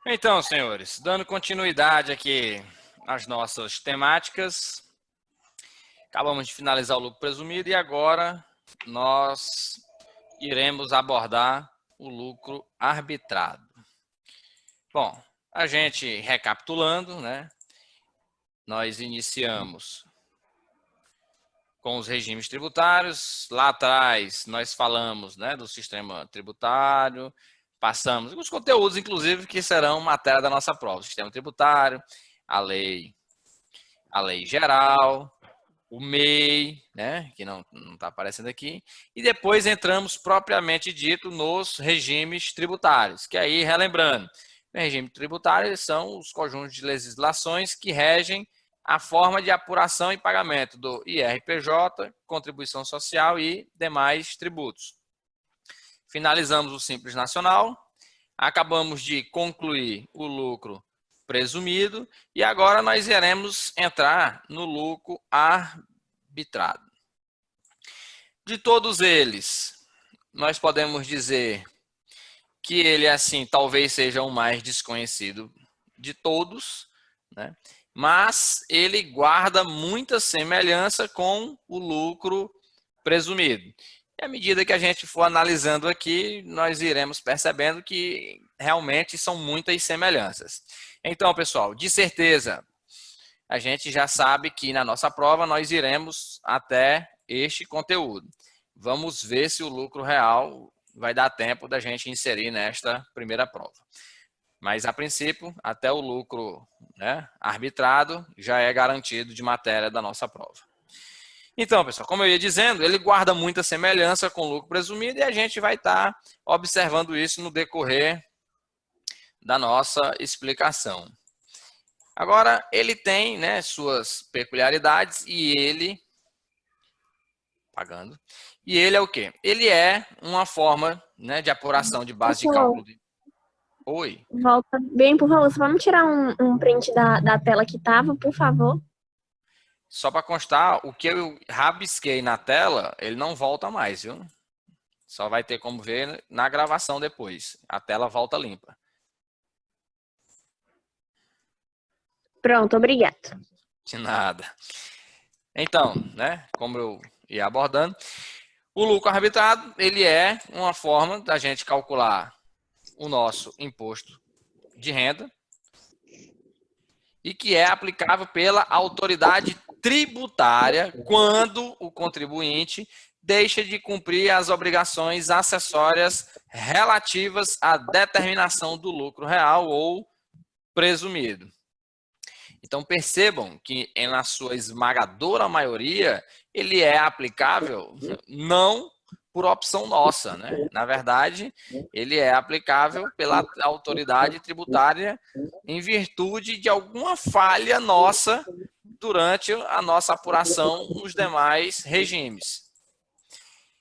Então, senhores, dando continuidade aqui às nossas temáticas, acabamos de finalizar o lucro presumido e agora nós iremos abordar o lucro arbitrado. Bom, a gente recapitulando, né? Nós iniciamos com os regimes tributários. Lá atrás nós falamos, né, do sistema tributário, passamos os conteúdos, inclusive, que serão matéria da nossa prova: o sistema tributário, a lei geral, o MEI, né, que não está aparecendo aqui, e depois entramos propriamente dito nos regimes tributários, que aí, relembrando, o regime tributário são os conjuntos de legislações que regem a forma de apuração e pagamento do IRPJ, contribuição social e demais tributos. Finalizamos o Simples Nacional, acabamos de concluir o lucro presumido e agora nós iremos entrar no lucro arbitrado. De todos eles, nós podemos dizer que ele, assim, talvez seja o mais desconhecido de todos, né? Mas ele guarda muita semelhança com o lucro presumido. E à medida que a gente for analisando aqui, nós iremos percebendo que realmente são muitas semelhanças. Então, pessoal, de certeza, a gente já sabe que na nossa prova nós iremos até este conteúdo. Vamos ver se o lucro real vai dar tempo da gente inserir nesta primeira prova. Mas, a princípio, até o lucro, né, arbitrado já é garantido de matéria da nossa prova. Então, pessoal, como eu ia dizendo, ele guarda muita semelhança com o lucro presumido e a gente vai estar observando isso no decorrer da nossa explicação. Agora, ele tem, né, suas peculiaridades e ele... Pagando. E ele é o quê? Ele é uma forma, né, de apuração de base de cálculo. Oi. Volta bem, por favor. Só vamos tirar um print da tela que tava, por favor. Só para constar, o que eu rabisquei na tela, ele não volta mais, viu? Só vai ter como ver na gravação depois. A tela volta limpa. Pronto, obrigado. De nada. Então, né, como eu ia abordando, o lucro arbitrado, ele é uma forma da gente calcular o nosso imposto de renda e que é aplicável pela autoridade tributária quando o contribuinte deixa de cumprir as obrigações acessórias relativas à determinação do lucro real ou presumido. Então, percebam que, na sua esmagadora maioria, ele é aplicável não por opção nossa, né? Na verdade, ele é aplicável pela autoridade tributária em virtude de alguma falha nossa durante a nossa apuração nos demais regimes.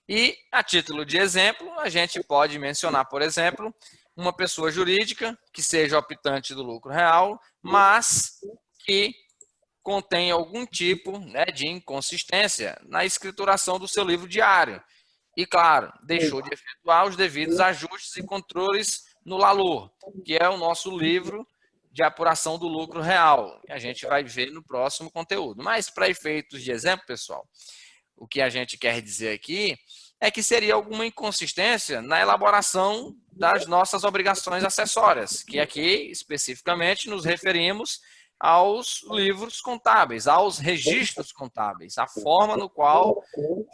E, a título de exemplo, a gente pode mencionar, por exemplo, uma pessoa jurídica que seja optante do lucro real, mas que contém algum tipo, né, de inconsistência na escrituração do seu livro diário. E, claro, deixou de efetuar os devidos ajustes e controles no LALUR, que é o nosso livro de apuração do lucro real, que a gente vai ver no próximo conteúdo. Mas, para efeitos de exemplo, pessoal, o que a gente quer dizer aqui é que seria alguma inconsistência na elaboração das nossas obrigações acessórias, que aqui, especificamente, nos referimos aos livros contábeis, aos registros contábeis, a forma no qual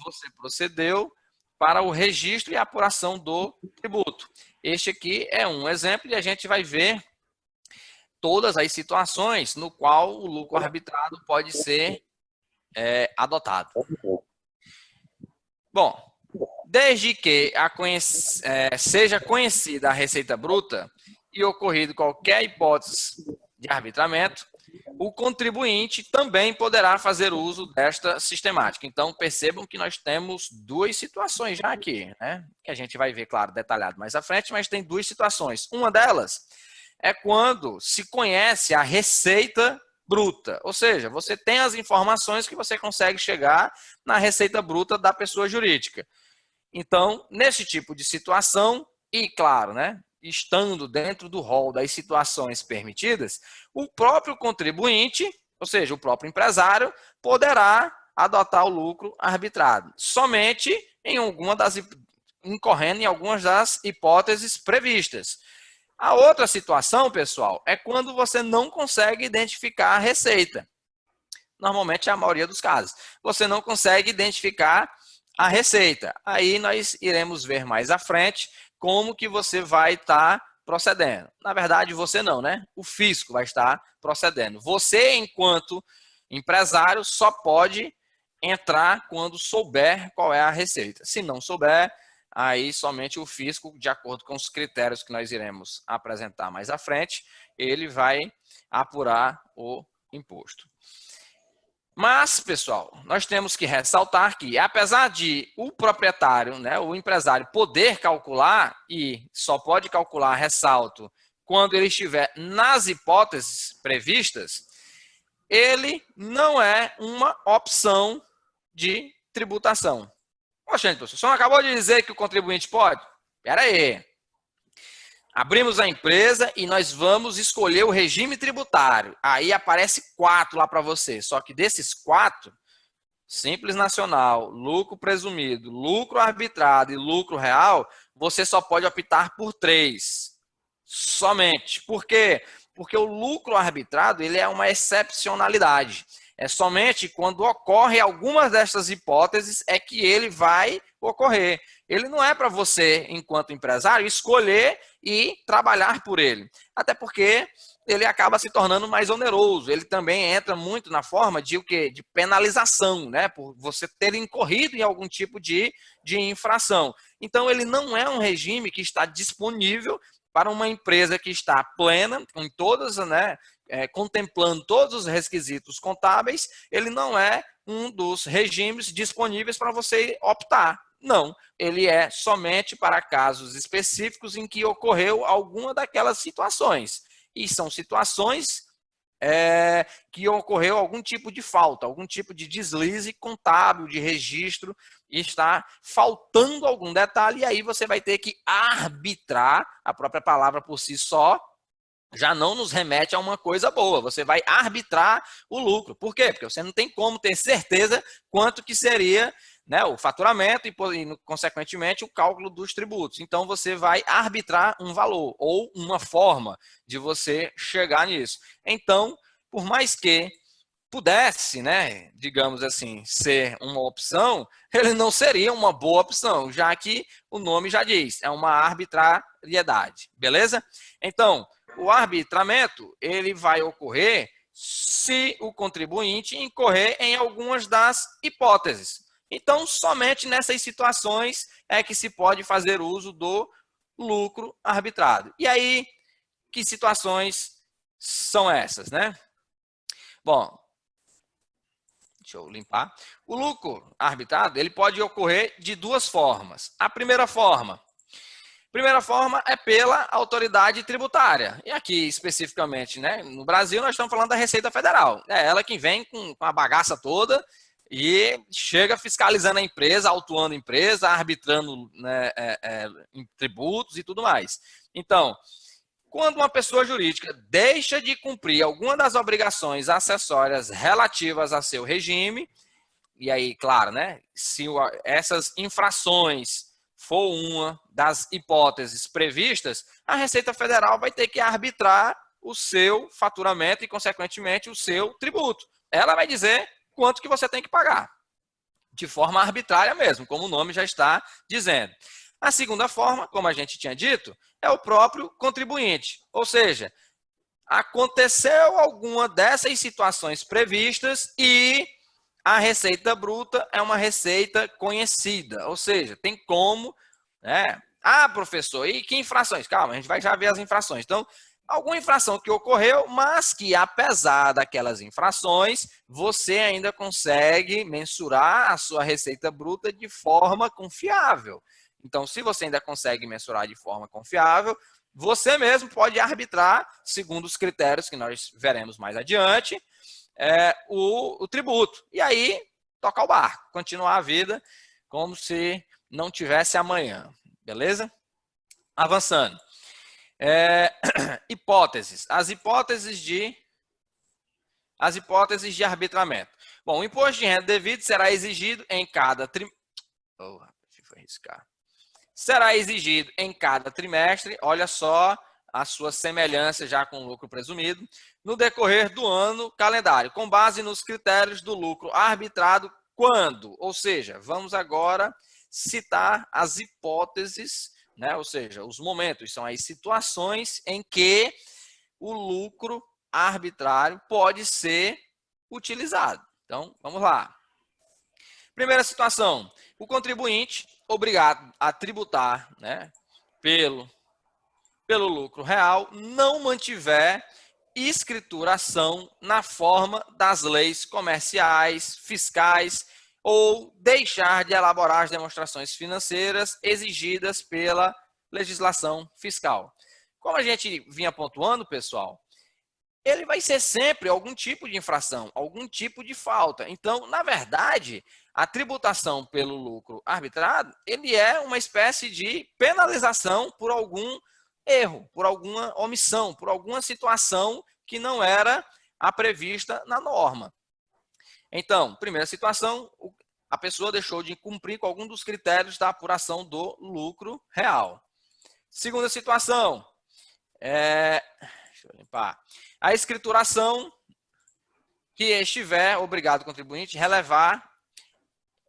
você procedeu para o registro e apuração do tributo. Este aqui é um exemplo e a gente vai ver todas as situações no qual o lucro arbitrado pode ser adotado. Bom, desde que seja conhecida a receita bruta e ocorrido qualquer hipótese de arbitramento, o contribuinte também poderá fazer uso desta sistemática. Então, percebam que nós temos duas situações já aqui, né? Que a gente vai ver, claro, detalhado mais à frente, mas tem duas situações. Uma delas é quando se conhece a receita bruta, ou seja, você tem as informações que você consegue chegar na receita bruta da pessoa jurídica. Então, nesse tipo de situação, e claro, né, estando dentro do rol das situações permitidas, o próprio contribuinte, ou seja, o próprio empresário, poderá adotar o lucro arbitrado, somente incorrendo em algumas das hipóteses previstas. A outra situação, pessoal, é quando você não consegue identificar a receita. Normalmente é a maioria dos casos. Você não consegue identificar a receita. Aí nós iremos ver mais à frente como que você vai estar procedendo. Na verdade, você não, né? O fisco vai estar procedendo. Você, enquanto empresário, só pode entrar quando souber qual é a receita. Se não souber, aí somente o fisco, de acordo com os critérios que nós iremos apresentar mais à frente, ele vai apurar o imposto. Mas, pessoal, nós temos que ressaltar que, apesar de o proprietário, né, o empresário, poder calcular, e só pode calcular, ressalto, quando ele estiver nas hipóteses previstas, ele não é uma opção de tributação. Poxa, gente, professor, só não acabou de dizer que o contribuinte pode? Espera aí. Abrimos a empresa e nós vamos escolher o regime tributário. Aí aparece 4 lá para você. Só que desses 4, Simples Nacional, lucro presumido, lucro arbitrado e lucro real, você só pode optar por 3. Somente. Por quê? Porque o lucro arbitrado ele é uma excepcionalidade. É somente quando ocorre algumas dessas hipóteses é que ele vai ocorrer. Ele não é para você, enquanto empresário, escolher e trabalhar por ele. Até porque ele acaba se tornando mais oneroso. Ele também entra muito na forma de o quê? De penalização, né? Por você ter incorrido em algum tipo de infração. Então, ele não é um regime que está disponível para uma empresa que está plena, com todas, né, contemplando todos os requisitos contábeis, ele não é um dos regimes disponíveis para você optar. Não, ele é somente para casos específicos em que ocorreu alguma daquelas situações. E são situações que ocorreu algum tipo de falta, algum tipo de deslize contábil, de registro, e está faltando algum detalhe, e aí você vai ter que arbitrar, a própria palavra por si só, já não nos remete a uma coisa boa. Você vai arbitrar o lucro. Por quê? Porque você não tem como ter certeza quanto que seria, né, o faturamento e, consequentemente, o cálculo dos tributos. Então, você vai arbitrar um valor ou uma forma de você chegar nisso. Então, por mais que pudesse, né, digamos assim, ser uma opção, ele não seria uma boa opção, já que o nome já diz, é uma arbitrariedade, beleza? Então, o arbitramento, ele vai ocorrer se o contribuinte incorrer em algumas das hipóteses. Então, somente nessas situações é que se pode fazer uso do lucro arbitrado. E aí, que situações são essas, né? Bom, deixa eu limpar. O lucro arbitrado, ele pode ocorrer de 2 formas. A primeira forma é pela autoridade tributária. E aqui, especificamente, né, no Brasil, nós estamos falando da Receita Federal. É ela que vem com a bagaça toda e chega fiscalizando a empresa, autuando a empresa, arbitrando, né, em tributos e tudo mais. Então, quando uma pessoa jurídica deixa de cumprir alguma das obrigações acessórias relativas a seu regime, e aí, claro, né, se essas infrações for uma das hipóteses previstas, a Receita Federal vai ter que arbitrar o seu faturamento e, consequentemente, o seu tributo. Ela vai dizer quanto que você tem que pagar, de forma arbitrária mesmo, como o nome já está dizendo. A segunda forma, como a gente tinha dito, é o próprio contribuinte. Ou seja, aconteceu alguma dessas situações previstas e a receita bruta é uma receita conhecida. Ou seja, tem como, né? Ah, professor, e que infrações? Calma, a gente vai já ver as infrações. Então, alguma infração que ocorreu, mas que apesar daquelas infrações, você ainda consegue mensurar a sua receita bruta de forma confiável. Então, se você ainda consegue mensurar de forma confiável, você mesmo pode arbitrar, segundo os critérios que nós veremos mais adiante, o tributo. E aí, tocar o barco, continuar a vida como se não tivesse amanhã. Beleza? Avançando. Hipóteses. As hipóteses de arbitramento. Bom, o imposto de renda devido será exigido em cada Será exigido em cada trimestre, olha só a sua semelhança já com o lucro presumido, no decorrer do ano calendário, com base nos critérios do lucro arbitrado quando? Ou seja, vamos agora citar as hipóteses, né? Ou seja, os momentos, são as situações em que o lucro arbitrário pode ser utilizado. Então, vamos lá. Primeira situação, o contribuinte obrigado a tributar, né, pelo lucro real não mantiver escrituração na forma das leis comerciais, fiscais ou deixar de elaborar as demonstrações financeiras exigidas pela legislação fiscal. Como a gente vinha pontuando, pessoal, ele vai ser sempre algum tipo de infração, algum tipo de falta. Então, na verdade, a tributação pelo lucro arbitrado, ele é uma espécie de penalização por algum erro, por alguma omissão, por alguma situação que não era a prevista na norma. Então, primeira situação, a pessoa deixou de cumprir com algum dos critérios da apuração do lucro real. Segunda situação, deixa eu limpar. A escrituração que estiver obrigado o contribuinte a relevar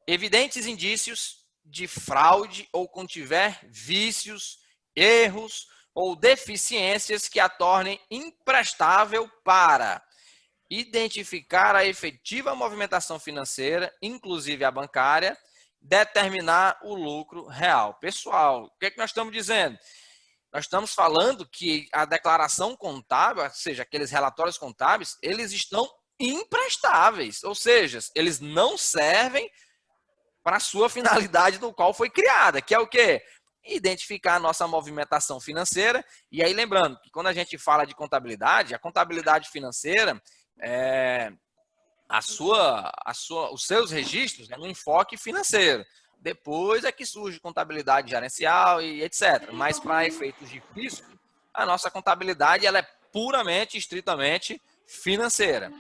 evidentes indícios de fraude ou contiver vícios, erros ou deficiências que a tornem imprestável para identificar a efetiva movimentação financeira, inclusive a bancária, determinar o lucro real. Pessoal, o que é que nós estamos dizendo? Nós estamos falando que a declaração contábil, ou seja, aqueles relatórios contábeis, eles estão imprestáveis, ou seja, eles não servem para a sua finalidade do qual foi criada, que é o quê? Identificar a nossa movimentação financeira. E aí, lembrando que quando a gente fala de contabilidade, a contabilidade financeira, os seus registros no enfoque financeiro. Depois é que surge contabilidade gerencial e etc. Mas para efeitos de fisco, a nossa contabilidade ela é puramente, estritamente financeira.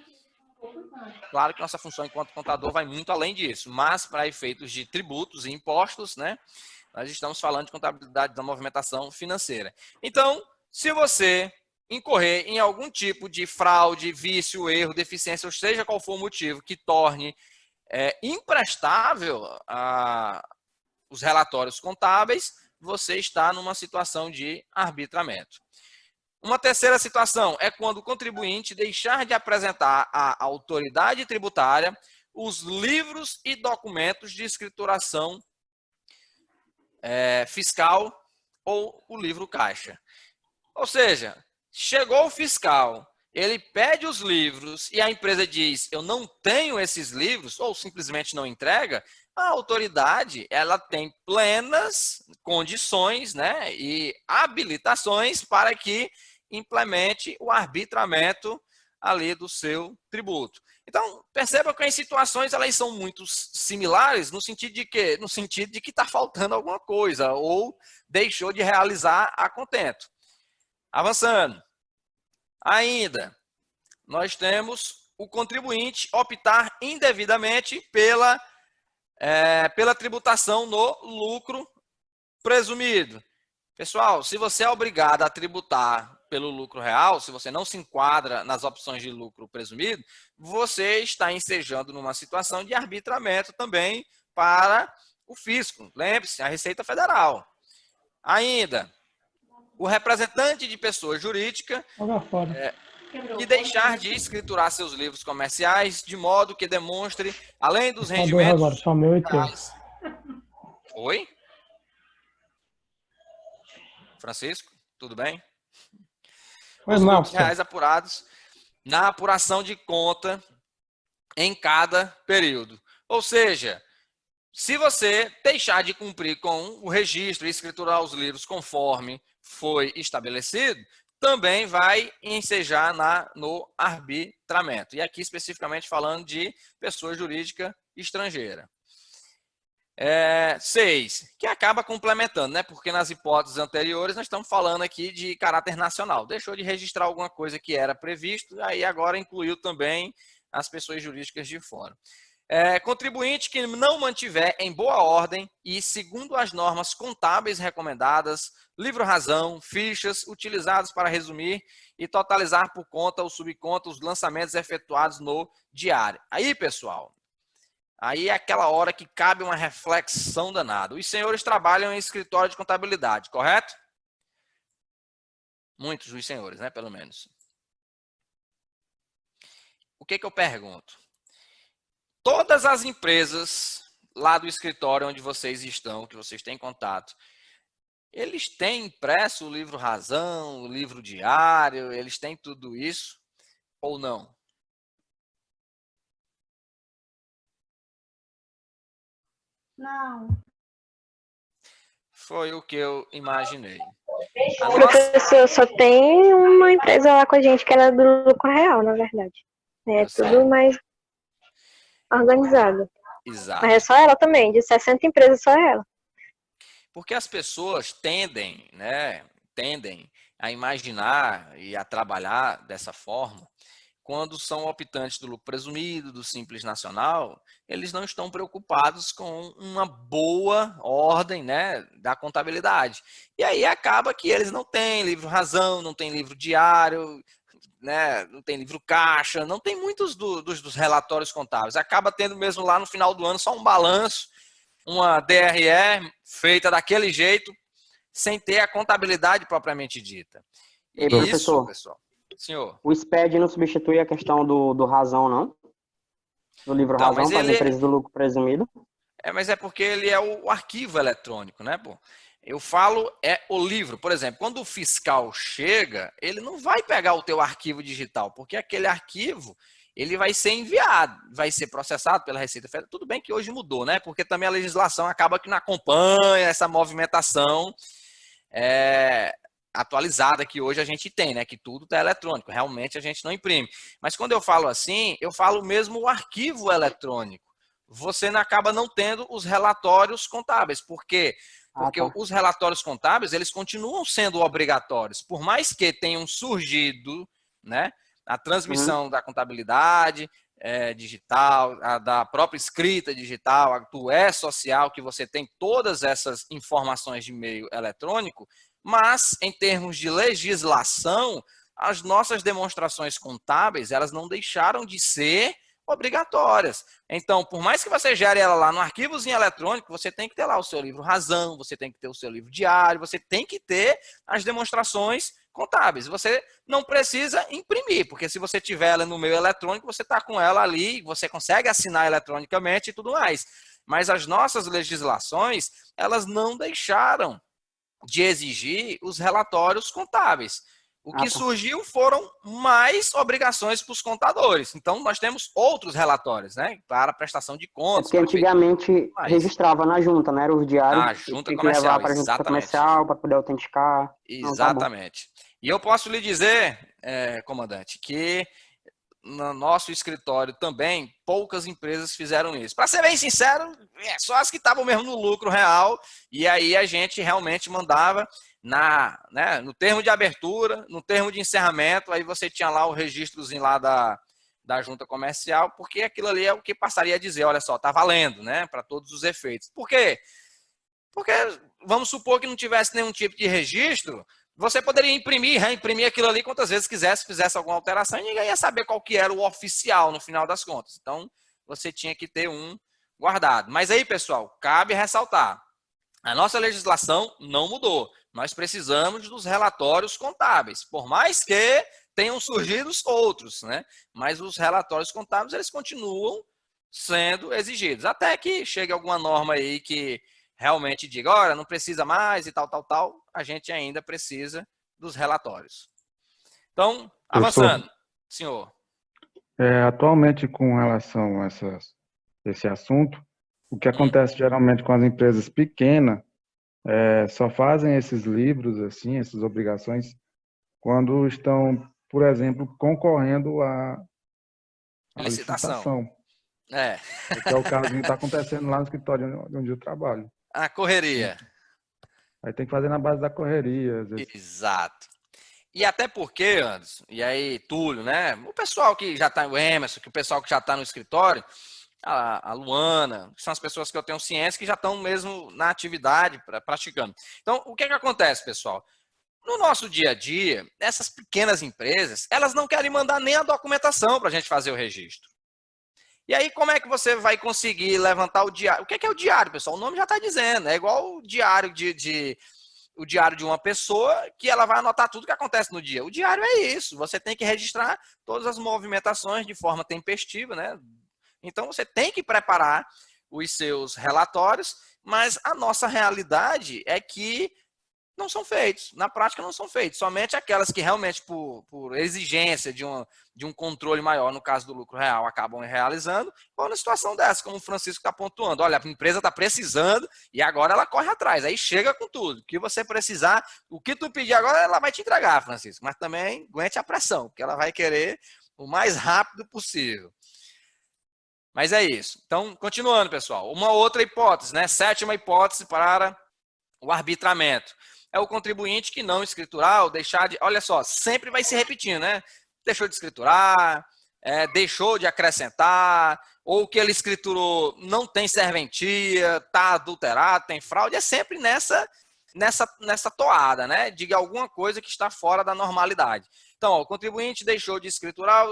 Claro que nossa função enquanto contador vai muito além disso, mas para efeitos de tributos e impostos, né, nós estamos falando de contabilidade da movimentação financeira. Então, se você incorrer em algum tipo de fraude, vício, erro, deficiência, ou seja qual for o motivo que torne imprestável os relatórios contábeis, você está numa situação de arbitramento. Uma terceira situação é quando o contribuinte deixar de apresentar à autoridade tributária os livros e documentos de escrituração fiscal ou o livro caixa. Ou seja, chegou o fiscal, ele pede os livros e a empresa diz, eu não tenho esses livros, ou simplesmente não entrega, a autoridade ela tem plenas condições, né, e habilitações para que implemente o arbitramento ali do seu tributo. Então, perceba que as situações elas são muito similares no sentido de quê? No sentido de que está faltando alguma coisa ou deixou de realizar a contento. Avançando. Ainda, nós temos o contribuinte optar indevidamente pela tributação no lucro presumido. Pessoal, se você é obrigado a tributar pelo lucro real, se você não se enquadra nas opções de lucro presumido, você está ensejando numa situação de arbitramento também para o fisco. Lembre-se, a Receita Federal. Ainda, o representante de pessoa jurídica que deixar de escriturar seus livros comerciais de modo que demonstre, além dos rendimentos... Agora, só meu e teu. Oi? Francisco, tudo bem? Os lucros reais apurados na apuração de conta em cada período. Ou seja, se você deixar de cumprir com o registro e escriturar os livros conforme foi estabelecido, também vai ensejar no arbitramento. E aqui especificamente falando de pessoa jurídica estrangeira. 6, que acaba complementando, né? Porque nas hipóteses anteriores nós estamos falando aqui de caráter nacional. Deixou de registrar alguma coisa que era previsto, aí agora incluiu também as pessoas jurídicas de fora. Contribuinte que não mantiver em boa ordem e segundo as normas contábeis recomendadas, livro-razão, fichas utilizadas para resumir e totalizar por conta ou subconta os lançamentos efetuados no diário. Aí, pessoal, aí é aquela hora que cabe uma reflexão danada. Os senhores trabalham em escritório de contabilidade, correto? Muitos dos senhores, né? Pelo menos. O que eu pergunto? Todas as empresas lá do escritório onde vocês estão, que vocês têm contato, eles têm impresso o livro razão, o livro diário, eles têm tudo isso ou não? Não. Foi o que eu imaginei. A nossa... Professor, só tem uma empresa lá com a gente que ela é do lucro real, na verdade. É Eu sei. tudo mais organizado. Exato. Mas é só ela também, de 60 empresas, só ela. Porque as pessoas tendem, né, a imaginar e a trabalhar dessa forma. Quando são optantes do lucro presumido, do Simples Nacional, eles não estão preocupados com uma boa ordem, né, da contabilidade. E aí acaba que eles não têm livro-razão, não tem livro diário, né, não tem livro caixa, não tem muitos dos relatórios contábeis. Acaba tendo mesmo lá no final do ano só um balanço, uma DRE feita daquele jeito, sem ter a contabilidade propriamente dita. E isso, professor, pessoal. Senhor. O SPED não substitui a questão do razão, não? Do livro Então, razão mas para as ele empresas do lucro presumido? mas é porque ele é o arquivo eletrônico, né, pô? Eu falo o livro, por exemplo, quando o fiscal chega, ele não vai pegar o teu arquivo digital, porque aquele arquivo ele vai ser enviado, vai ser processado pela Receita Federal. Tudo bem que hoje mudou, né? Porque também a legislação acaba que não acompanha essa movimentação atualizada que hoje a gente tem, né? Que tudo está eletrônico, realmente a gente não imprime. Mas quando eu falo assim, eu falo mesmo o arquivo eletrônico. Você acaba não tendo os relatórios contábeis. Por quê? Porque Tá. os relatórios contábeis, eles continuam sendo obrigatórios. Por mais que tenham surgido, né, a transmissão da contabilidade digital, da própria escrita digital, a do e-social, que você tem todas essas informações de meio eletrônico, mas em termos de legislação, as nossas demonstrações contábeis, elas não deixaram de ser obrigatórias. Então, por mais que você gere ela lá no arquivozinho eletrônico, você tem que ter lá o seu livro razão, você tem que ter o seu livro diário, você tem que ter as demonstrações contábeis. Você não precisa imprimir, porque se você tiver ela no meio eletrônico, você está com ela ali, você consegue assinar eletronicamente e tudo mais. Mas as nossas legislações, elas não deixaram de exigir os relatórios contábeis. O que surgiu foram mais obrigações para os contadores. Então, nós temos outros relatórios, né? Para prestação de contas. Porque antigamente registrava na junta, né? Era os diários. Na junta tinha que comercial, levar para a junta comercial para poder autenticar. Exatamente. E eu posso lhe dizer, comandante, que no nosso escritório também, poucas empresas fizeram isso. Para ser bem sincero, só as que estavam mesmo no lucro real, e aí a gente realmente mandava no termo de abertura, no termo de encerramento, aí você tinha lá o registrozinho lá da junta comercial, porque aquilo ali é o que passaria a dizer, olha só, tá valendo, né, para todos os efeitos. Por quê? Porque vamos supor que não tivesse nenhum tipo de registro, você poderia imprimir, reimprimir aquilo ali quantas vezes quisesse, fizesse alguma alteração e ninguém ia saber qual que era o oficial no final das contas. Então, você tinha que ter um guardado. Mas aí, pessoal, cabe ressaltar, a nossa legislação não mudou. Nós precisamos dos relatórios contábeis, por mais que tenham surgido outros, né? Mas os relatórios contábeis, eles continuam sendo exigidos, até que chegue alguma norma aí que realmente diga, olha, não precisa mais e tal, a gente ainda precisa dos relatórios. Então, avançando, senhor. Atualmente, com relação a esse assunto, o que acontece geralmente com as empresas pequenas, só fazem esses livros, assim, essas obrigações, quando estão, por exemplo, concorrendo à licitação. É, Que é o caso que está acontecendo lá no escritório onde eu trabalho. a correria. Aí tem que fazer na base da correria, às vezes. Exato. E até porque, Anderson, e aí Túlio, né? O pessoal que já está, o Emerson, que o pessoal que já está no escritório, a Luana, que são as pessoas que eu tenho ciência que já estão mesmo na atividade, praticando. Então, o que acontece, pessoal? No nosso dia a dia, essas pequenas empresas, elas não querem mandar nem a documentação para a gente fazer o registro. E aí, como é que você vai conseguir levantar o diário? O que é o diário, pessoal? O nome já está dizendo. É igual o diário o diário de uma pessoa que ela vai anotar tudo que acontece no dia. O diário é isso. Você tem que registrar todas as movimentações de forma tempestiva, né? Então, você tem que preparar os seus relatórios, mas a nossa realidade é que não são feitos. Na prática, não são feitos. Somente aquelas que realmente, por exigência de um controle maior, no caso do lucro real, acabam realizando, ou na situação dessa, como o Francisco está pontuando. Olha, a empresa está precisando e agora ela corre atrás. Aí chega com tudo. O que você precisar, o que tu pedir agora, ela vai te entregar, Francisco. Mas também aguente a pressão, porque ela vai querer o mais rápido possível. Mas é isso. Então, continuando, pessoal. Uma outra hipótese, né? Sétima hipótese para o arbitramento. É o contribuinte que não escriturar ou deixar de... Olha só, sempre vai se repetindo, né? Deixou de escriturar, deixou de acrescentar, ou que ele escriturou não tem serventia, está adulterado, tem fraude. É sempre nessa toada, né? Diga alguma coisa que está fora da normalidade. Então, ó, o contribuinte deixou de escriturar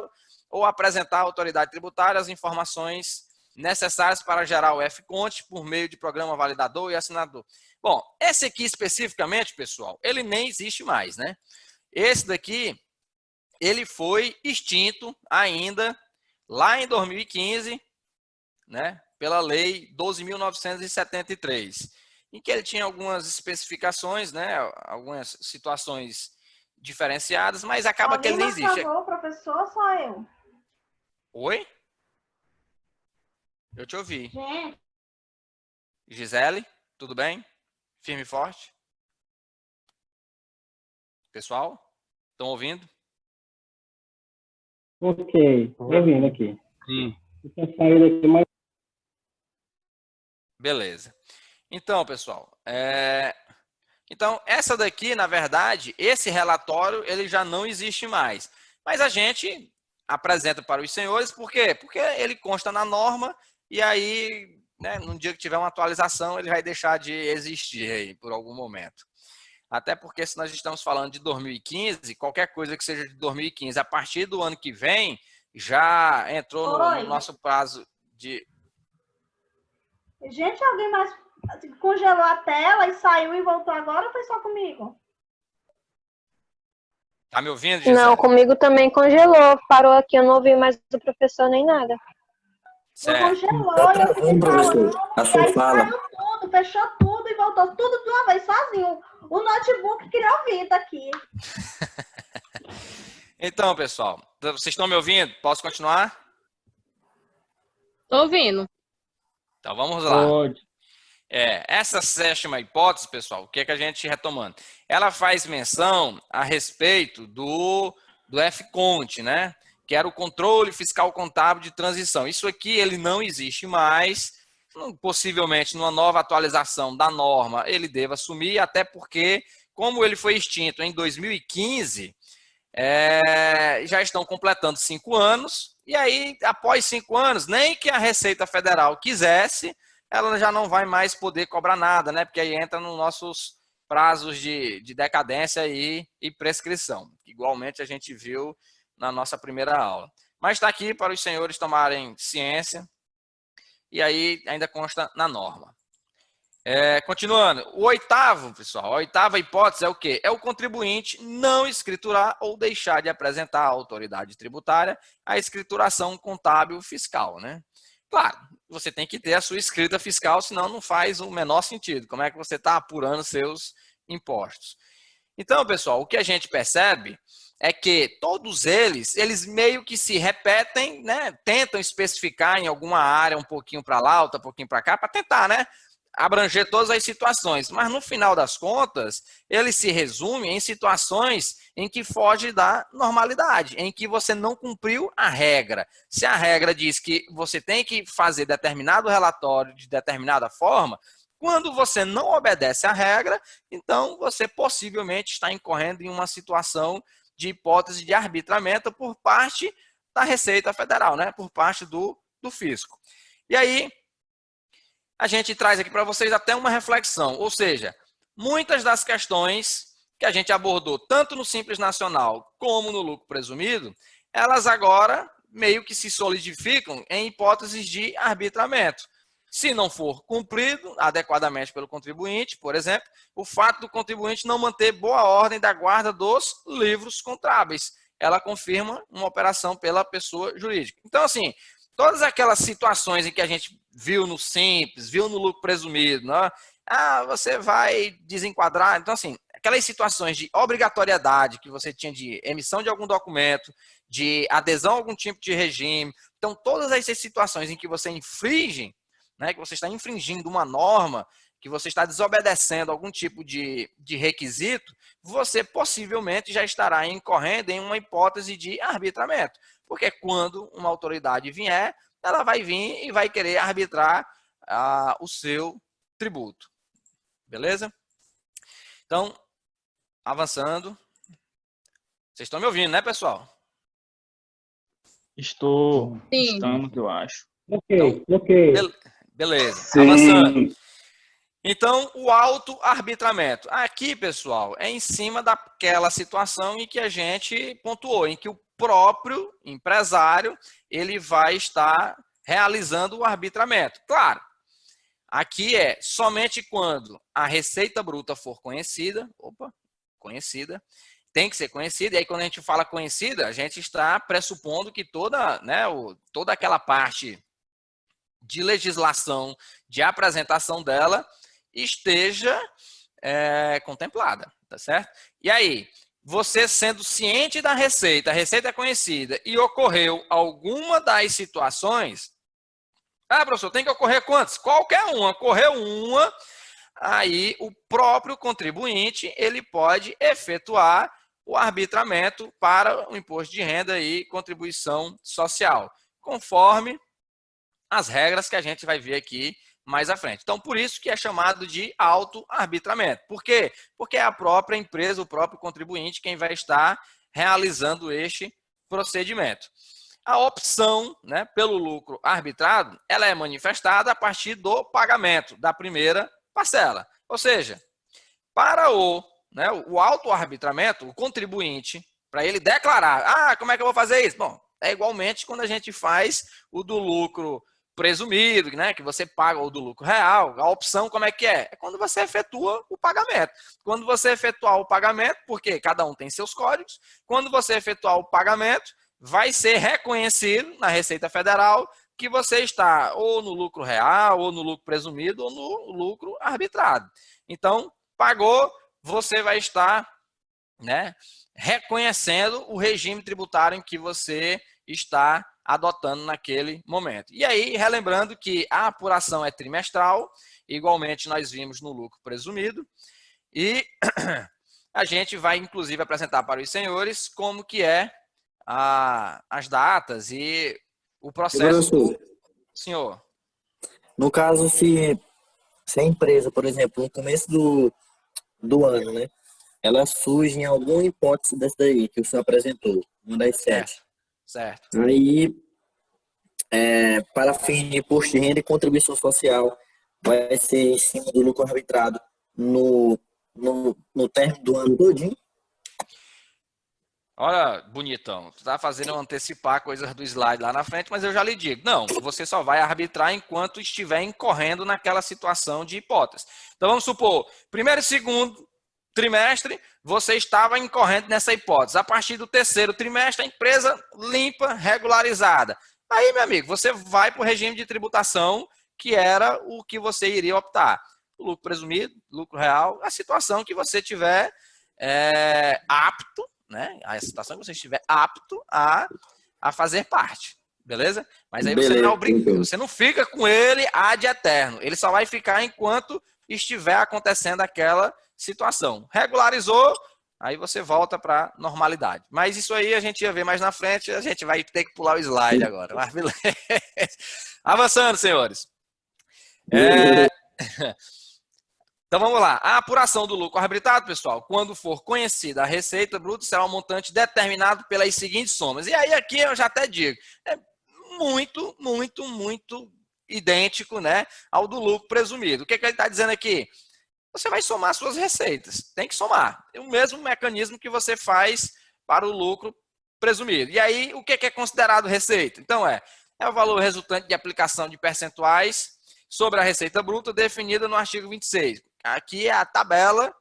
ou apresentar à autoridade tributária as informações necessárias para gerar o F-Conte por meio de programa validador e assinador. Bom, esse aqui especificamente, pessoal, ele nem existe mais, né? Esse daqui, ele foi extinto ainda lá em 2015, né? Pela lei 12.973, em que ele tinha algumas especificações, né? Algumas situações diferenciadas, mas acaba que ele nem existe. Falou, professor, só eu. Oi? Eu te ouvi. Gente. Gisele, tudo bem? Firme e forte? Pessoal, estão ouvindo? Ok, ouvindo aqui. Sim. Beleza. Então, pessoal, então essa daqui, na verdade, esse relatório, ele já não existe mais. Mas a gente apresenta para os senhores, por quê? Porque ele consta na norma e aí, né, no dia que tiver uma atualização, ele vai deixar de existir aí por algum momento. Até porque se nós estamos falando de 2015, qualquer coisa que seja de 2015, a partir do ano que vem, já entrou no nosso prazo de... Gente, alguém mais congelou a tela e saiu e voltou agora ou foi só comigo? Tá me ouvindo, Gisele? Não, comigo também congelou. Parou aqui, eu não ouvi mais do professor nem nada. Certo. Congelou, Tá eu fiquei professor. falando, A e sua aí fala. saiu tudo, fechou tudo e voltou tudo de uma vez sozinho. O notebook queria ouvir daqui. Então, pessoal, vocês estão me ouvindo? Posso continuar? Tô ouvindo. Então, vamos lá. Pode. Essa sétima hipótese, pessoal, o que é que a gente retomando? Ela faz menção a respeito do F-Conte, né? Que era o controle fiscal contábil de transição. Isso aqui ele não existe mais, possivelmente numa nova atualização da norma ele deva assumir, até porque, como ele foi extinto em 2015, já estão completando 5 anos, e aí, após 5 anos, nem que a Receita Federal quisesse, ela já não vai mais poder cobrar nada, né? Porque aí entra nos nossos prazos de decadência e prescrição. Igualmente a gente viu na nossa primeira aula. Mas está aqui para os senhores tomarem ciência, e aí ainda consta na norma. Continuando, o oitavo, pessoal, a oitava hipótese é o quê? É o contribuinte não escriturar ou deixar de apresentar à autoridade tributária a escrituração contábil fiscal, né? Claro, você tem que ter a sua escrita fiscal, senão não faz o menor sentido. Como é que você está apurando seus impostos? Então, pessoal, o que a gente percebe é que todos eles meio que se repetem, né? Tentam especificar em alguma área um pouquinho para lá, outra um pouquinho para cá, para tentar, né? abranger todas as situações, mas no final das contas, ele se resume em situações em que foge da normalidade, em que você não cumpriu a regra. Se a regra diz que você tem que fazer determinado relatório de determinada forma, quando você não obedece à regra, então você possivelmente está incorrendo em uma situação de hipótese de arbitramento por parte da Receita Federal, né? Por parte do fisco. E aí, a gente traz aqui para vocês até uma reflexão, ou seja, muitas das questões que a gente abordou tanto no Simples Nacional como no lucro presumido, elas agora meio que se solidificam em hipóteses de arbitramento. Se não for cumprido adequadamente pelo contribuinte, por exemplo, o fato do contribuinte não manter boa ordem da guarda dos livros contábeis, ela confirma uma operação pela pessoa jurídica. Então, assim, todas aquelas situações em que a gente viu no Simples, viu no lucro presumido, né? Você vai desenquadrar. Então, assim, aquelas situações de obrigatoriedade que você tinha de emissão de algum documento, de adesão a algum tipo de regime. Então, todas essas situações em que você infringe, né, que você está infringindo uma norma, que você está desobedecendo algum tipo de requisito, você possivelmente já estará incorrendo em uma hipótese de arbitramento. Porque quando uma autoridade vier, ela vai vir e vai querer arbitrar o seu tributo. Beleza? Então, avançando. Vocês estão me ouvindo, né, pessoal? Estamos, eu acho. Ok. Beleza. Sim. Avançando. Então, o auto-arbitramento. Aqui, pessoal, é em cima daquela situação em que a gente pontuou, em que o próprio empresário ele vai estar realizando o arbitramento. Claro, aqui é somente quando a receita bruta for conhecida, tem que ser conhecida, e aí quando a gente fala conhecida, a gente está pressupondo que toda aquela parte de legislação, de apresentação dela, esteja contemplada, tá certo? E aí, você sendo ciente da receita, a receita é conhecida, e ocorreu alguma das situações, professor, tem que ocorrer quantas? Qualquer uma, ocorreu uma, aí o próprio contribuinte, ele pode efetuar o arbitramento para o imposto de renda e contribuição social, conforme as regras que a gente vai ver aqui mais à frente. Então, por isso que é chamado de auto-arbitramento. Por quê? Porque é a própria empresa, o próprio contribuinte, quem vai estar realizando este procedimento. A opção, né, pelo lucro arbitrado, ela é manifestada a partir do pagamento da primeira parcela. Ou seja, para o auto-arbitramento, o contribuinte, para ele declarar, como é que eu vou fazer isso? Bom, é igualmente quando a gente faz o do lucro presumido, né, que você paga o do lucro real. A opção como é que é? É quando você efetua o pagamento. Quando você efetuar o pagamento, porque cada um tem seus códigos, quando você efetuar o pagamento, vai ser reconhecido na Receita Federal que você está ou no lucro real, ou no lucro presumido, ou no lucro arbitrado. Então, pagou, você vai estar, né, reconhecendo o regime tributário em que você está adotando naquele momento. E aí, relembrando que a apuração é trimestral, igualmente nós vimos no lucro presumido, e a gente vai, inclusive, apresentar para os senhores como que é as datas e o processo do senhor. No caso, se a empresa, por exemplo, no começo do ano, né, ela surge em alguma hipótese dessa daí que o senhor apresentou, uma das 7. Certo. Aí, para fins de imposto de renda e contribuição social, vai ser em cima do lucro arbitrado no término do ano todinho. Olha, bonitão, tu tá fazendo eu antecipar coisas do slide lá na frente, mas eu já lhe digo, não, você só vai arbitrar enquanto estiver incorrendo naquela situação de hipótese. Então vamos supor, primeiro e segundo trimestre, você estava incorrendo nessa hipótese. A partir do terceiro trimestre, a empresa limpa, regularizada. Aí, meu amigo, você vai para o regime de tributação, que era o que você iria optar. O lucro presumido, lucro real, a situação que você tiver apto, né? A situação que você estiver apto a fazer parte. Beleza? Mas aí você não, você não fica com ele ad eterno. Ele só vai ficar enquanto estiver acontecendo aquela situação. Regularizou, aí você volta para normalidade. Mas isso aí a gente ia ver mais na frente, a gente vai ter que pular o slide agora. Mas beleza. Avançando, senhores. Então vamos lá. A apuração do lucro arbitrado, pessoal, quando for conhecida a receita bruta, será um montante determinado pelas seguintes somas. E aí aqui eu já até digo, é muito idêntico, né, ao do lucro presumido. O que ele está dizendo aqui? Você vai somar suas receitas. Tem que somar. É o mesmo mecanismo que você faz para o lucro presumido. E aí, o que é considerado receita? Então, é o valor resultante de aplicação de percentuais sobre a receita bruta definida no artigo 26. Aqui é a tabela,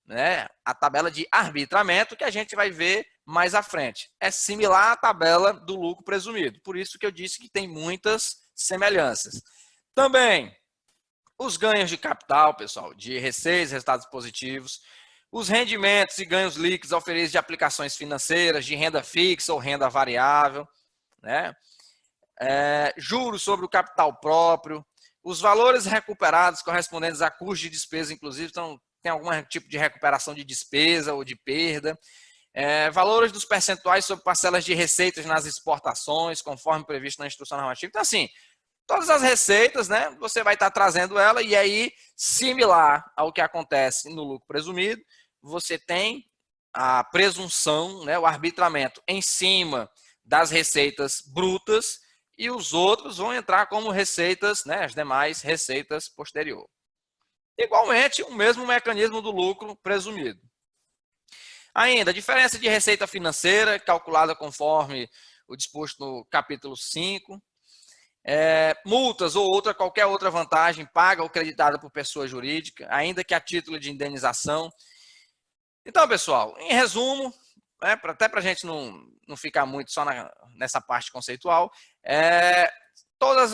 né, a tabela de arbitramento que a gente vai ver mais à frente. É similar à tabela do lucro presumido. Por isso que eu disse que tem muitas semelhanças. Também, os ganhos de capital, pessoal, de receitas, resultados positivos, os rendimentos e ganhos líquidos oferidos de aplicações financeiras, de renda fixa ou renda variável, né? Juros sobre o capital próprio, os valores recuperados correspondentes a custos de despesa, inclusive, então, tem algum tipo de recuperação de despesa ou de perda, valores dos percentuais sobre parcelas de receitas nas exportações, conforme previsto na instrução normativa. Então, assim, todas as receitas, né, você vai estar trazendo ela e aí, similar ao que acontece no lucro presumido, você tem a presunção, né, o arbitramento em cima das receitas brutas e os outros vão entrar como receitas, né, as demais receitas posterior. Igualmente, o mesmo mecanismo do lucro presumido. Ainda, a diferença de receita financeira, calculada conforme o disposto no capítulo 5. Multas ou qualquer outra vantagem paga ou creditada por pessoa jurídica, ainda que a título de indenização. Então, pessoal, em resumo, até para a gente não ficar muito só nessa parte conceitual, todas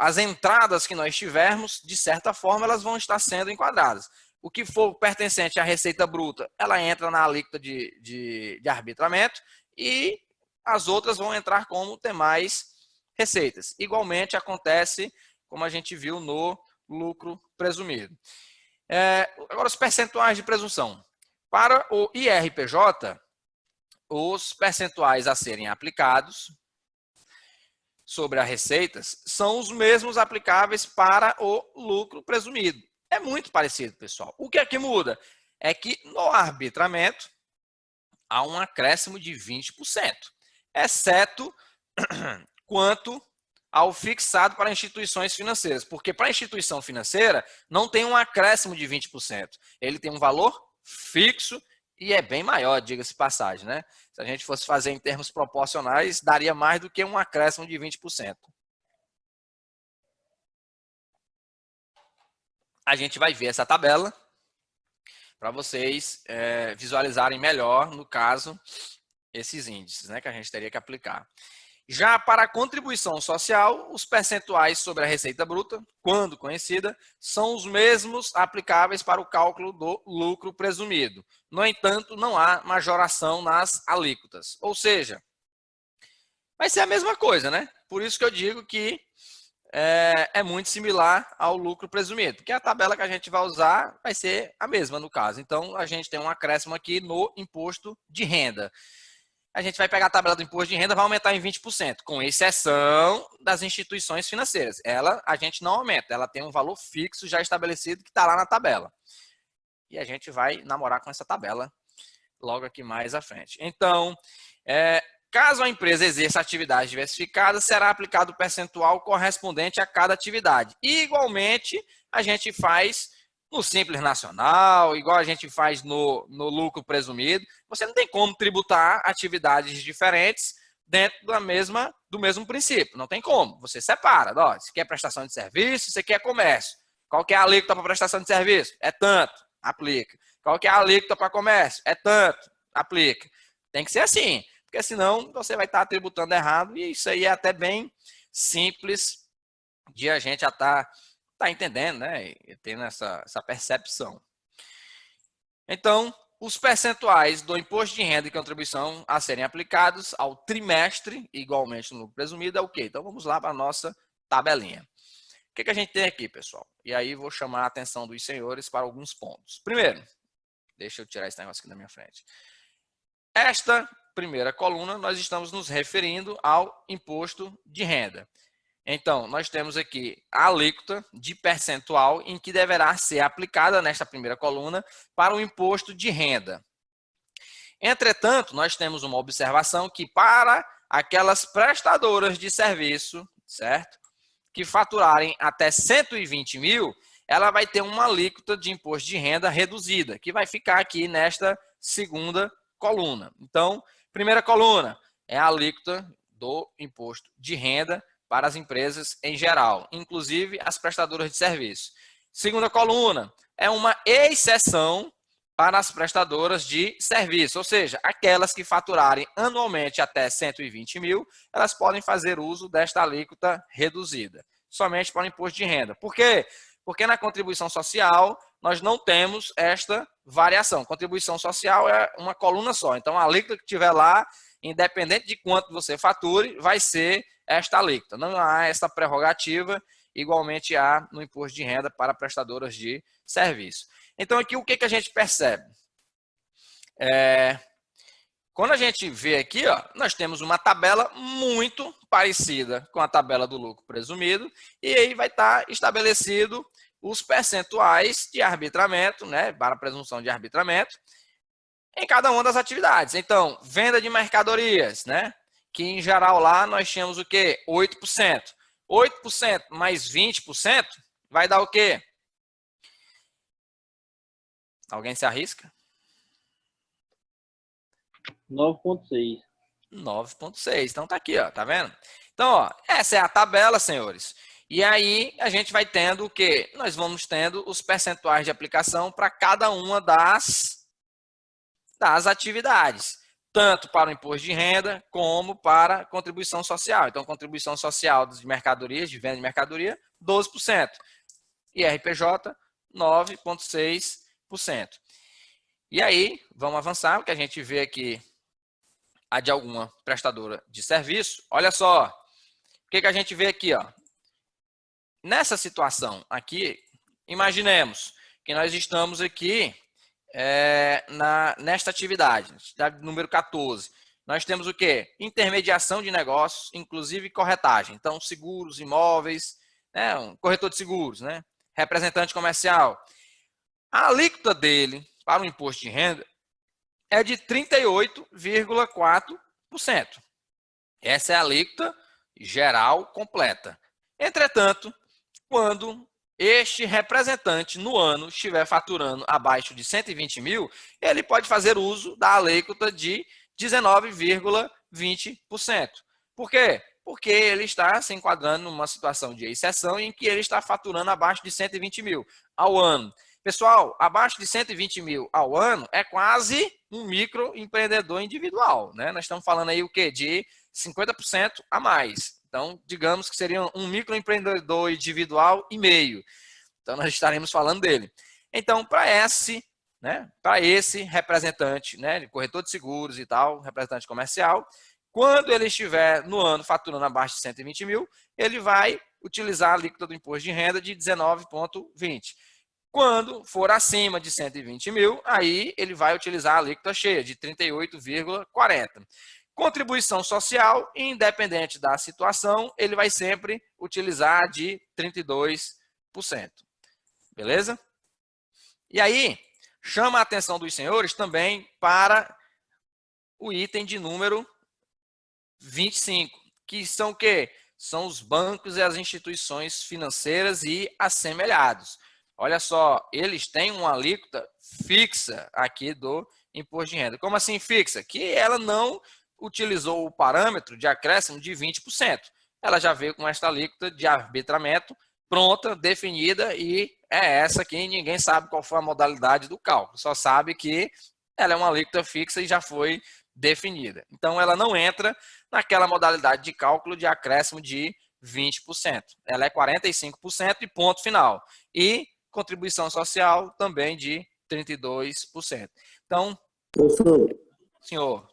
as entradas que nós tivermos, de certa forma, elas vão estar sendo enquadradas. O que for pertencente à receita bruta, ela entra na alíquota de arbitramento e as outras vão entrar como demais receitas. Igualmente acontece, como a gente viu no lucro presumido. Agora, os percentuais de presunção. Para o IRPJ, os percentuais a serem aplicados sobre as receitas são os mesmos aplicáveis para o lucro presumido. É muito parecido, pessoal. O que aqui muda é que no arbitramento há um acréscimo de 20%, exceto quanto ao fixado para instituições financeiras, porque para a instituição financeira não tem um acréscimo de 20%, ele tem um valor fixo e é bem maior, diga-se passagem, né? Se a gente fosse fazer em termos proporcionais, daria mais do que um acréscimo de 20%. A gente vai ver essa tabela para vocês visualizarem melhor, no caso, esses índices, né, que a gente teria que aplicar. Já para a contribuição social, os percentuais sobre a receita bruta, quando conhecida, são os mesmos aplicáveis para o cálculo do lucro presumido. No entanto, não há majoração nas alíquotas. Ou vai ser a mesma coisa, né? Por isso que eu digo que é muito similar ao lucro presumido, porque a tabela que a gente vai usar vai ser a mesma no caso. Então, a gente tem um acréscimo aqui no imposto de renda. A gente vai pegar a tabela do imposto de renda e vai aumentar em 20%, com exceção das instituições financeiras. Ela, a gente não aumenta, ela tem um valor fixo já estabelecido que está lá na tabela. E a gente vai namorar com essa tabela logo aqui mais à frente. Então, caso a empresa exerça atividade diversificada, será aplicado o percentual correspondente a cada atividade. E, igualmente, a gente faz no Simples Nacional, igual a gente faz no lucro presumido. Você não tem como tributar atividades diferentes dentro do mesmo princípio. Não tem como. Você separa. Você quer prestação de serviço, você quer comércio. Qual que é a alíquota para prestação de serviço? É tanto. Aplica. Qual que é a alíquota para comércio? É tanto. Aplica. Tem que ser assim. Porque senão você vai estar tributando errado. E isso aí é até bem simples de a gente já estar entendendo, né? E tendo essa percepção. Então, os percentuais do imposto de renda e contribuição a serem aplicados ao trimestre, igualmente no lucro presumido, é o quê? Então, vamos lá para a nossa tabelinha. O que a gente tem aqui, pessoal? E aí, vou chamar a atenção dos senhores para alguns pontos. Primeiro, deixa eu tirar esse negócio aqui da minha frente. Esta primeira coluna, nós estamos nos referindo ao imposto de renda. Então, nós temos aqui a alíquota de percentual em que deverá ser aplicada nesta primeira coluna para o imposto de renda. Entretanto, nós temos uma observação que para aquelas prestadoras de serviço, certo? Que faturarem até 120 mil, ela vai ter uma alíquota de imposto de renda reduzida, que vai ficar aqui nesta segunda coluna. Então, primeira coluna é a alíquota do imposto de renda para as empresas em geral, inclusive as prestadoras de serviço. Segunda coluna é uma exceção para as prestadoras de serviço, ou seja, aquelas que faturarem anualmente até 120 mil, elas podem fazer uso desta alíquota reduzida, somente para o imposto de renda. Por quê? Porque na contribuição social nós não temos esta variação. Contribuição social é uma coluna só, então a alíquota que tiver lá, independente de quanto você fature, vai ser esta alíquota. Não há essa prerrogativa, igualmente há no imposto de renda para prestadoras de serviço. Então, aqui o que a gente percebe? Quando a gente vê aqui, ó, nós temos uma tabela muito parecida com a tabela do lucro presumido, e aí vai estar estabelecido os percentuais de arbitramento, né, para a presunção de arbitramento, em cada uma das atividades. Então, venda de mercadorias, né? Que em geral lá nós tínhamos o quê? 8%. 8% mais 20% vai dar o quê? Alguém se arrisca? 9,6. 9,6. Então tá aqui, ó, tá vendo? Então, ó, essa é a tabela, senhores. E aí a gente vai tendo o quê? Nós vamos tendo os percentuais de aplicação para cada uma das atividades, tanto para o imposto de renda como para a contribuição social. Então, contribuição social de mercadorias, de venda de mercadoria, 12%. E RPJ, 9,6%. E aí, vamos avançar, porque a gente vê aqui a de alguma prestadora de serviço. Olha só, o que a gente vê aqui, ó. Nessa situação aqui, imaginemos que nós estamos aqui nesta atividade número 14. Nós temos o quê? Intermediação de negócios, inclusive corretagem. Então, seguros, imóveis, né? Um corretor de seguros, né? Representante comercial. A alíquota dele para o imposto de renda é de 38,4%. Essa é a alíquota geral completa. Entretanto, quando este representante no ano estiver faturando abaixo de 120 mil, ele pode fazer uso da alíquota de 19,20%. Por quê? Porque ele está se enquadrando numa situação de exceção em que ele está faturando abaixo de 120 mil ao ano. Pessoal, abaixo de 120 mil ao ano é quase um microempreendedor individual, né? Nós estamos falando aí o quê? De 50% a mais. Então, digamos que seria um microempreendedor individual e meio. Então, nós estaremos falando dele. Então, para esse representante, né, de corretor de seguros e tal, representante comercial, quando ele estiver no ano faturando abaixo de 120 mil, ele vai utilizar a alíquota do imposto de renda de 19,20%. Quando for acima de 120 mil, aí ele vai utilizar a alíquota cheia de 38,40%. Contribuição social, independente da situação, ele vai sempre utilizar de 32%. Beleza? E aí, chama a atenção dos senhores também para o item de número 25, que são o quê? São os bancos e as instituições financeiras e assemelhados. Olha só, eles têm uma alíquota fixa aqui do imposto de renda. Como assim fixa? Que ela não utilizou o parâmetro de acréscimo de 20%. Ela já veio com esta alíquota de arbitramento pronta, definida, e é essa aqui. Ninguém sabe qual foi a modalidade do cálculo, só sabe que ela é uma alíquota fixa e já foi definida. Então, ela não entra naquela modalidade de cálculo de acréscimo de 20%. Ela é 45% e ponto final. E contribuição social também de 32%. Então, Professor, senhor,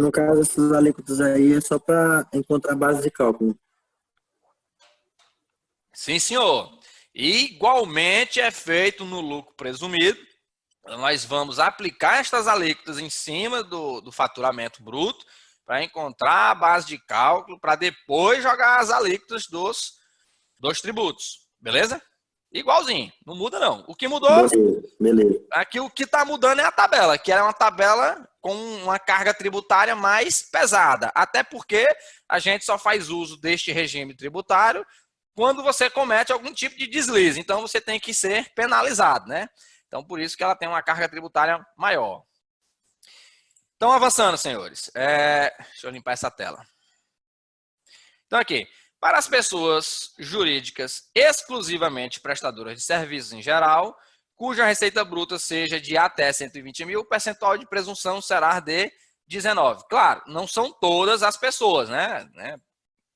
no caso, essas alíquotas aí é só para encontrar base de cálculo. sim, senhor. Igualmente é feito no lucro presumido. Nós vamos aplicar estas alíquotas em cima do faturamento bruto para encontrar a base de cálculo, para depois jogar as alíquotas dos tributos. Beleza? Igualzinho, não muda não. O que mudou, Beleza. aqui o que está mudando é a tabela, que era uma tabela com uma carga tributária mais pesada. Até porque a gente só faz uso deste regime tributário quando você comete algum tipo de deslize. Então, você tem que ser penalizado, né? Então, por isso que ela tem uma carga tributária maior. Então, avançando, senhores. Deixa eu limpar essa tela. Então, aqui. Para as pessoas jurídicas exclusivamente prestadoras de serviços em geral, cuja receita bruta seja de até 120 mil, o percentual de presunção será de 19. Claro, não são todas as pessoas, né?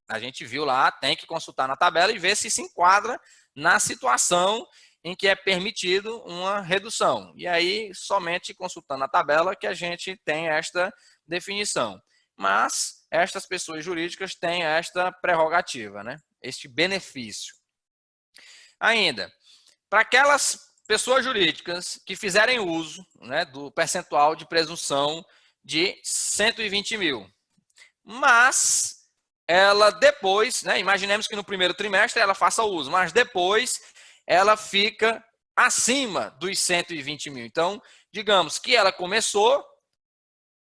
A gente viu lá, tem que consultar na tabela e ver se enquadra na situação em que é permitido uma redução. E aí, somente consultando a tabela que a gente tem esta definição. Mas estas pessoas jurídicas têm esta prerrogativa, né? Este benefício. Ainda, para aquelas pessoas jurídicas que fizerem uso, né, do percentual de presunção de 120 mil, mas ela depois, né, imaginemos que no primeiro trimestre ela faça uso, mas depois ela fica acima dos 120 mil. Então, digamos que ela começou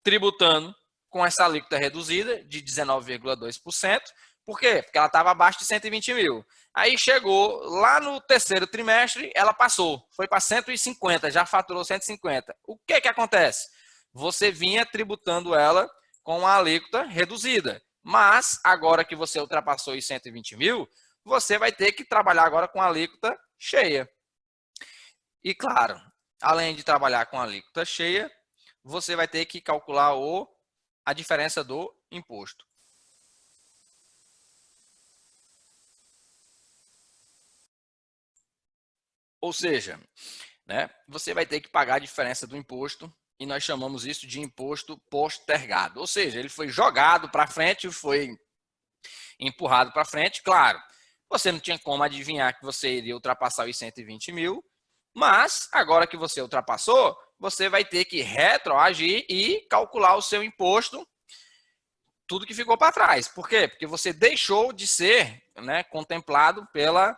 tributando com essa alíquota reduzida de 19,2%. Por quê? Porque ela estava abaixo de 120 mil. Aí chegou lá no terceiro trimestre, ela passou, foi para 150, já faturou 150. O que que acontece? Você vinha tributando ela com a alíquota reduzida. Mas, agora que você ultrapassou os 120 mil, você vai ter que trabalhar agora com a alíquota cheia. E, claro, além de trabalhar com a alíquota cheia, você vai ter que calcular a diferença do imposto. Ou seja, né, você vai ter que pagar a diferença do imposto e nós chamamos isso de imposto postergado. Ou seja, ele foi jogado para frente, foi empurrado para frente. Claro, você não tinha como adivinhar que você iria ultrapassar os 120 mil, mas agora que você ultrapassou, você vai ter que retroagir e calcular o seu imposto, tudo que ficou para trás. Por quê? Porque você deixou de ser, né, contemplado pela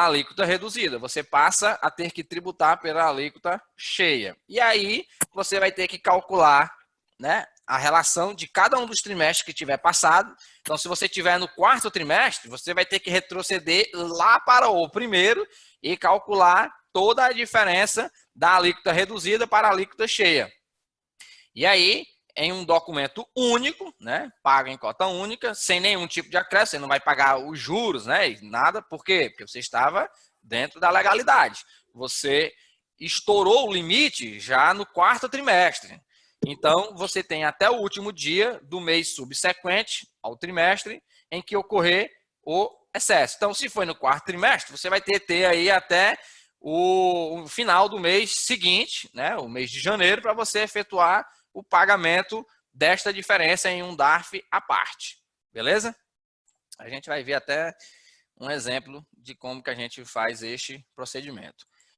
alíquota reduzida. Você passa a ter que tributar pela alíquota cheia. E aí, você vai ter que calcular, né, a relação de cada um dos trimestres que tiver passado. Então, se você estiver no quarto trimestre, você vai ter que retroceder lá para o primeiro e calcular toda a diferença da alíquota reduzida para a alíquota cheia. E aí, em um documento único, né, paga em cota única, sem nenhum tipo de acréscimo, você não vai pagar os juros, né, nada. Por quê? Porque você estava dentro da legalidade. Você estourou o limite já no quarto trimestre. Então, você tem até o último dia do mês subsequente ao trimestre em que ocorrer o excesso. Então, se foi no quarto trimestre, você vai ter aí até o final do mês seguinte, né, o mês de janeiro, para você efetuar o pagamento desta diferença em um DARF à parte. Beleza? A gente vai ver até um exemplo de como que a gente faz este procedimento.